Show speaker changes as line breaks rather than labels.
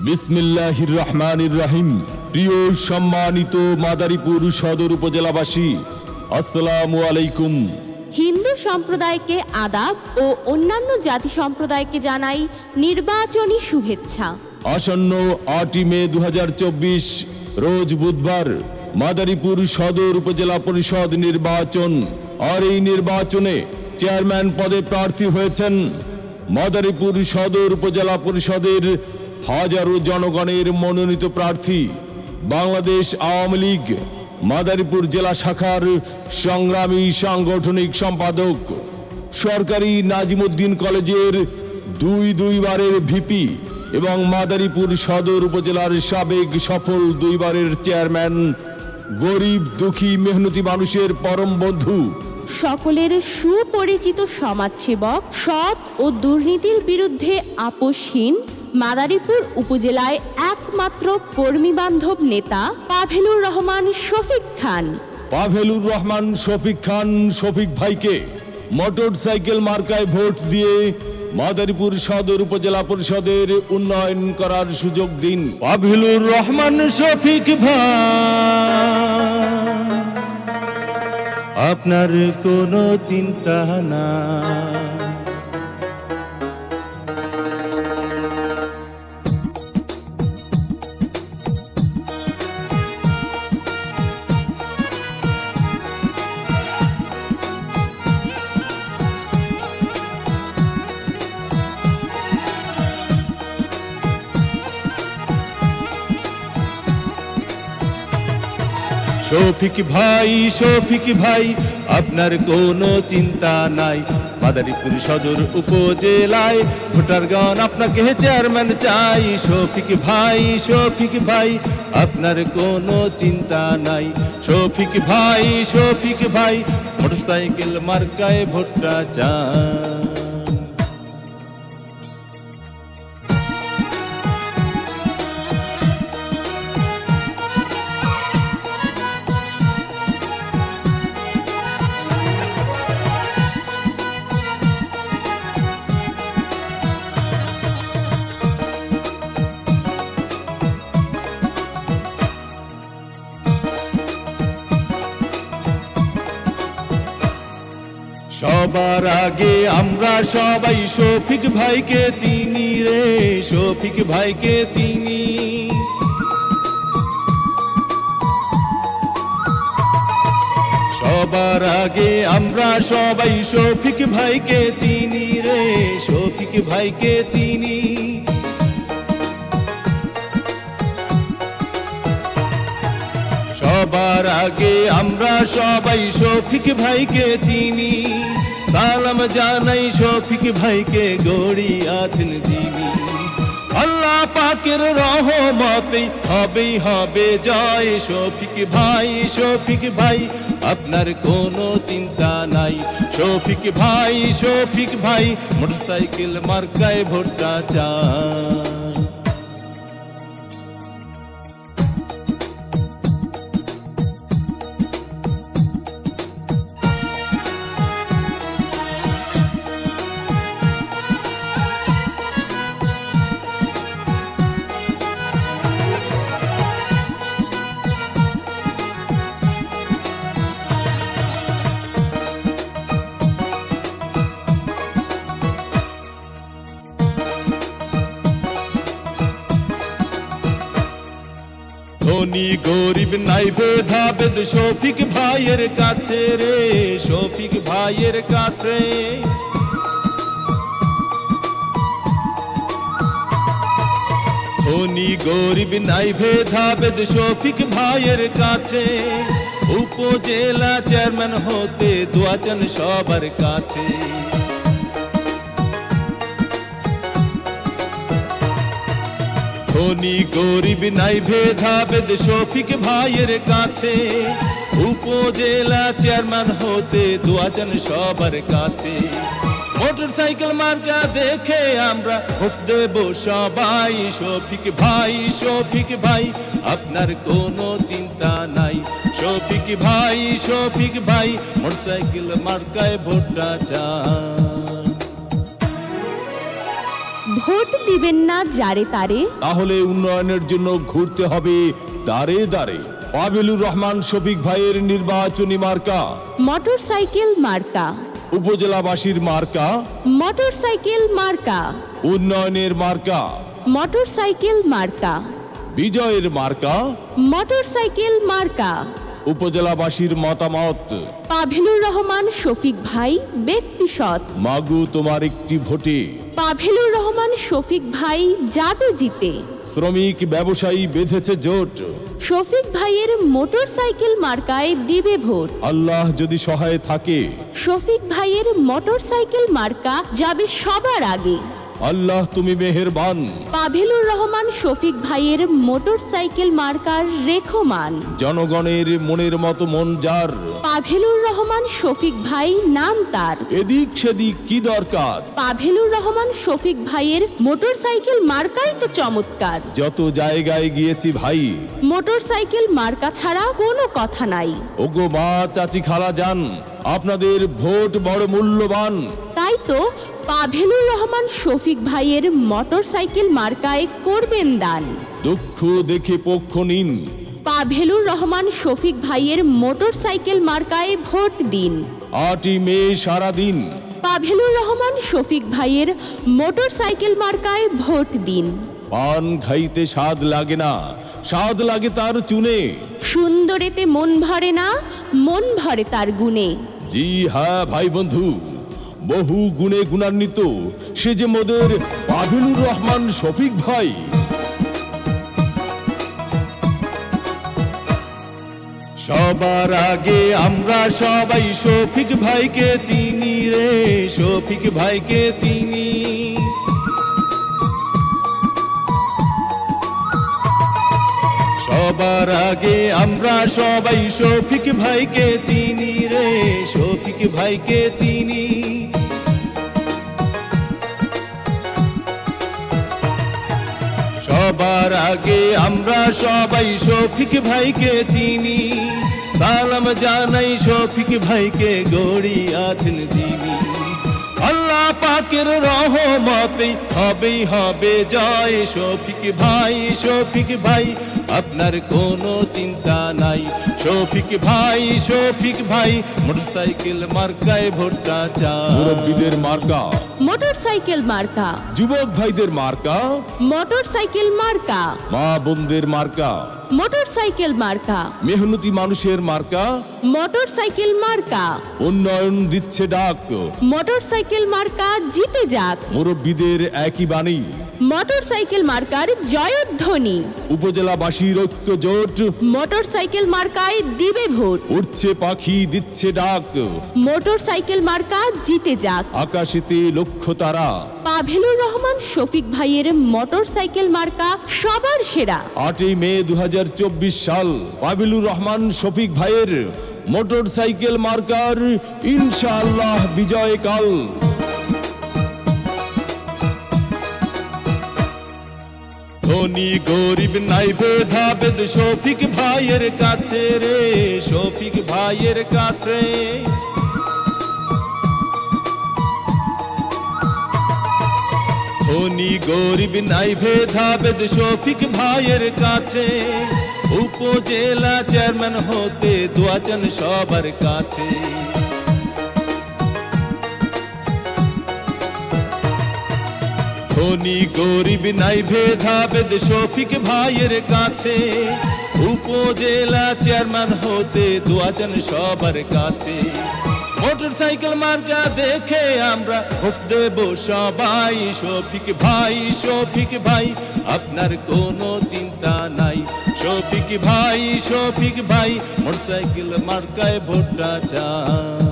বিসমিল্লাহির রহমানির রহিম। প্রিয় সম্মানিত মাদারীপুর সদর উপজেলাবাসী, আসসালামু আলাইকুম।
হিন্দু সম্প্রদায়কে আদাব ও অন্যান্য জাতি সম্প্রদায়কে জানাই নির্বাচনী শুভেচ্ছা।
আসন্ন 8 মে 2024 রোজ বুধবার মাদারীপুর সদর উপজেলা পরিষদ নির্বাচন। আর এই নির্বাচনে চেয়ারম্যান পদে প্রার্থী হয়েছেন মাদারীপুর সদর উপজেলা পরিষদের হাজারো জনগণের মনোনীত প্রার্থী, বাংলাদেশ আওয়ামী লীগ মাদারীপুর জেলা শাখার সংগ্রামী সাংগঠনিক সম্পাদক, সরকারি নাজিমুদ্দিন কলেজের দুইবারের ভিপি এবং মাদারীপুর সদর উপজেলার সাবেক সফল 2বারের চেয়ারম্যান, গরিব দুঃখী মেহনতি মানুষের পরম বন্ধু,
সকলের সুপরিচিত সমাজসেবক, সৎ ও দুর্নীতির বিরুদ্ধে আপোষহীন মাদারীপুর উপজেলায় একমাত্র কর্মী বান্ধব নেতা পাভেলুর রহমান শফিক খান।
পাভেলুর রহমান শফিক খান শফিক ভাইকে মোটরসাইকেল মার্কায় ভোট দিয়ে মাদারীপুর সদর উপজেলা পরিষদের উন্নয়ন করার সুযোগ দিন।
পাভেলুর রহমান শফিক ভাই, আপনার কোনো চিন্তা না। শফিক ভাই, আপনার কোনো চিন্তা নাই। মাদারীপুর সদর উপজেলায় ভোটারগণ আপনাকে চেয়ারম্যান চাই। শফিক ভাই, আপনার কোনো চিন্তা নাই। শফিক ভাই, মোটরসাইকেল মার্কায় ভোটটা চাই। সবার আগে আমরা সবাই শফিক ভাইকে চিনি রে, শফিক ভাইকে চিনি। সবার আগে আমরা সবাই শফিক ভাইকে চিনি রে, শফিক ভাইকে চিনি। সবার আগে আমরা সবাই শফিক ভাইকে চিনি। সালাম জানাই শফিক ভাইকে, গড়ি আছেন যিনি। আল্লাহ পাকের রহমতে হবে জয়। শফিক ভাই, আপনার কোনো চিন্তা নাই। শফিক ভাই, মোটরসাইকেল মার্কায় ভোটটা চাই। ধনী গরিব নাই ভেদাভেদ শফিক ভাইয়ের কাছে রে, শফিক ভাইয়ের কাছে। ধনী গরিব নাই ভেদাভেদ শফিক ভাইয়ের কাছে। উপজেলা চেয়ারম্যান হতে দোয়া চান সবার কাছে। ধনী গরিব নাই ভেদাভেদ শফিক ভাইয়ের কাছে। উপজেলা চেয়ারম্যান হতে দোয়া চান সবার কাছে। মোটরসাইকেল মার্কা দেখে আমরা ভোট দেব সবাই। শফিক ভাই, আপনার কোনো চিন্তা নাই। শফিক ভাই, মোটরসাইকেল মার্কায় ভোটটা চাই।
ভোট দিবেন না যারে তারে,
তাহলে উন্নয়নের জন্য ঘুরতে হবে দাঁড়ে দাঁড়ে। পাবেলুর রহমান শফিক ভাইয়ের নির্বাচনী মার্কা
মোটরসাইকেল মার্কা,
উপজেলাবাসীর মার্কা
মোটরসাইকেল মার্কা,
উন্নয়নের মার্কা
মোটরসাইকেল মার্কা,
বিজয়ের মার্কা
মোটরসাইকেল মার্কা।
উপজেলাবাসীর মতামত
পাভেলুর রহমান শফিক ভাই ব্যক্তি সৎ,
মাগু তোমার একটি ভোটে
পাভেলুর রহমান শফিক ভাই যাবে জিতে।
শ্রমিক ব্যবসায়ী বেঁধেছে জোট,
শফিক ভাইয়ের মোটরসাইকেল মার্কায় দিবে ভোট।
আল্লাহ যদি সহায় থাকে,
শফিক ভাইয়ের মোটরসাইকেল মার্কা যাবে সবার আগে।
আল্লাহ তুমি মেহেরবান।
পাভেলুর রহমান শফিক ভাইয়ের মোটরসাইকেল মার্কার রেখমান,
জনগণের মনের মতো মন যার,
পাভেলুর রহমান শফিক ভাই নাম তার।
এদিক সেদিক কি দরকার,
পাভেলুর রহমান শফিক ভাইয়ের মোটরসাইকেল মার্কাই তো চমৎকার।
যত জায়গায় গিয়েছি ভাই,
মোটরসাইকেল মার্কা ছাড়া কোনো কথা নাই।
ওগো মা চাচি খালা যান, আপনাদের ভোট বড় মূল্যবান।
তাই তো পাভেলুর রহমান শফিক ভাইয়ের মোটরসাইকেল মার্কায় করবেন দান।
দুঃখ দেখে পক্ষ নিন,
পাভেলুর রহমান শফিক ভাইয়ের মোটরসাইকেল মার্কায় ভোট দিন।
8ই মে সারাদিন
পাভেলুর রহমান শফিক ভাইয়ের মোটরসাইকেল মার্কায় ভোট দিন।
পান খাইতে স্বাদ লাগে না, স্বাদ লাগে তার চুনে।
সুন্দরেতে মন ভরে না, মন ভরে তার গুণে।
জি হ্যাঁ ভাই বন্ধু, বহু গুণে গুণান্বিত সে যে মোদের পাভেলুর রহমান শফিক ভাই।
সবার আগে আমরা সবাই শফিক ভাইকে চিনি রে, শফিক ভাইকে চিনি। সবার আগে আমরা সবাই শফিক ভাইকে চিনি রে, শফিক ভাইকে চিনি। সবার আগে আমরা সবাই শফিক ভাইকে চিনি। সালাম জানাই শফিক ভাইকে গড়ি আছেন যিনি। আল্লাহ পাকের রহমতে হবেই হবে জয়। শফিক ভাই, শফিক ভাই আপনার কোনো চিন্তা নাই। শফিক ভাই, শফিক ভাই মোটরসাইকেল মার্কায় ভোটটা চাই।
মুরব্বীদের মার্কা
মোটরসাইকেল মার্কা,
যুবক ভাইদের মার্কা,
মোটরসাইকেল মার্কা,
মা বোনদের মার্কা,
মোটরসাইকেল মার্কা,
মেহনতি মানুষের মার্কা,
মোটরসাইকেল মার্কা।
উন্নয়ন দিচ্ছে ডাক,
মোটরসাইকেল মার্কা জিতে যাক।
মুরব্বীদের একই বাণী,
মোটরসাইকেল মার্কার জয়ধ্বনি।
উপজেলাবাসীর ঐক্য জোট,
মোটরসাইকেল মার্কায় দিবে ভোট।
উঠছে পাখি দিচ্ছে ডাক,
মোটরসাইকেল মার্কা জিতে যাক।
আকাশেতে লক্ষ্য তারা।
পাভেলুর রহমান শফিক ভাইয়ের মোটরসাইকেল মার্কা সবার সেরা।
8ই মে 2024 সাল পাভেলুর রহমান শফিক ভাইয়ের মোটরসাইকেল মার্কার ইনশাআল্লাহ বিজয় কাল।
ধনী গরিব নাই ভেদাভেদ শফিক ভাইয়ের কাছে রে, শফিক ভাইয়ের কাছে। ধনী গরিব নাই ভেদাভেদ শফিক ভাইয়ের কাছে। উপজেলা চেয়ারম্যান হতে দোয়া চান সবার কাছে। ধনী গরিব নাই ভেদাভেদ শফিক ভাইয়ের কাছে। উপজেলা চেয়ারম্যান হতে দোয়া চান সবার কাছে। মোটরসাইকেল মার্কা দেখে আমরা ভোট দেব সবাই। শফিক ভাই, শফিক ভাই আপনার কোনো চিন্তা নাই। শফিক ভাই, শফিক ভাই মোটরসাইকেল মার্কায় ভোটটা চাই।